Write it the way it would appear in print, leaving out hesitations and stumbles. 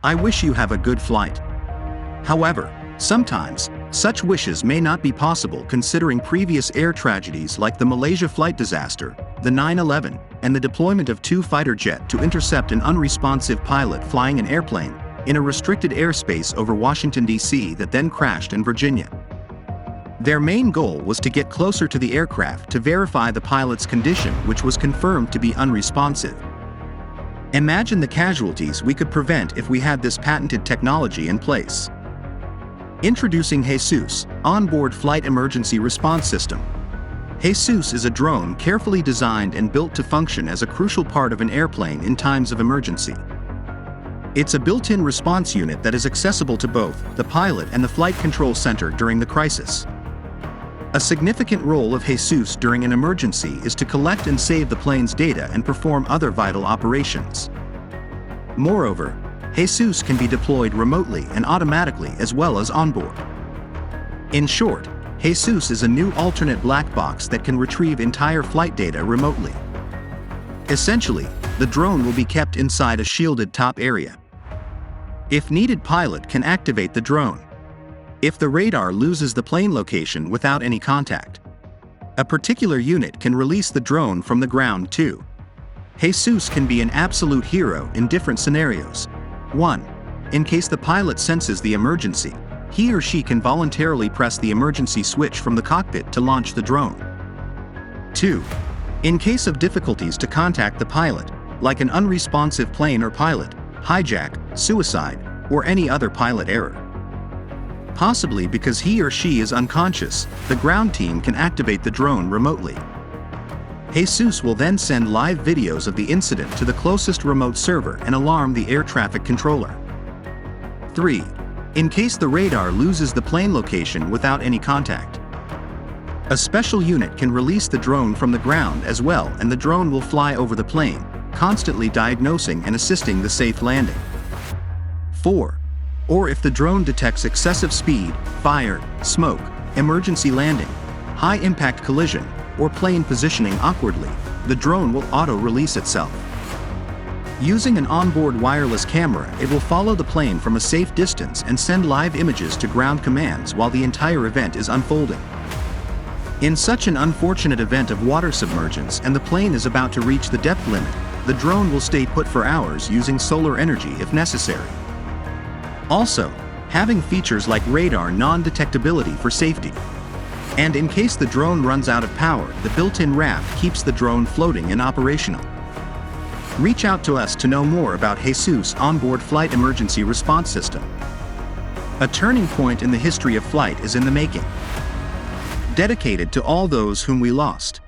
I wish you have a good flight. However, sometimes, such wishes may not be possible considering previous air tragedies like the Malaysia flight disaster, the 9/11, and the deployment of two fighter jets to intercept an unresponsive pilot flying an airplane in a restricted airspace over Washington, D.C. that then crashed in Virginia. Their main goal was to get closer to the aircraft to verify the pilot's condition, which was confirmed to be unresponsive. Imagine the casualties we could prevent if we had this patented technology in place. Introducing Jesus, Onboard Flight Emergency Response System. Jesus is a drone carefully designed and built to function as a crucial part of an airplane in times of emergency. It's a built-in response unit that is accessible to both the pilot and the flight control center during the crisis. A significant role of Jesus during an emergency is to collect and save the plane's data and perform other vital operations. Moreover, Jesus can be deployed remotely and automatically as well as onboard. In short, Jesus is a new alternate black box that can retrieve entire flight data remotely. Essentially, the drone will be kept inside a shielded top area. If needed, pilot can activate the drone. If the radar loses the plane location without any contact, a particular unit can release the drone from the ground too. Jesus can be an absolute hero in different scenarios. 1. In case the pilot senses the emergency, he or she can voluntarily press the emergency switch from the cockpit to launch the drone. 2. In case of difficulties to contact the pilot, like an unresponsive plane or pilot, hijack, suicide, or any other pilot error. Possibly because he or she is unconscious, the ground team can activate the drone remotely. Jesus will then send live videos of the incident to the closest remote server and alarm the air traffic controller. 3. In case the radar loses the plane location without any contact, a special unit can release the drone from the ground as well, and the drone will fly over the plane, constantly diagnosing and assisting the safe landing. 4. Or if the drone detects excessive speed, fire, smoke, emergency landing, high-impact collision, or plane positioning awkwardly, the drone will auto-release itself. Using an onboard wireless camera, it will follow the plane from a safe distance and send live images to ground commands while the entire event is unfolding. In such an unfortunate event of water submergence and the plane is about to reach the depth limit, the drone will stay put for hours using solar energy if necessary. Also, having features like radar non-detectability for safety. And in case the drone runs out of power, the built-in raft keeps the drone floating and operational. Reach out to us to know more about Jesus Onboard Flight Emergency Response System. A turning point in the history of flight is in the making. Dedicated to all those whom we lost.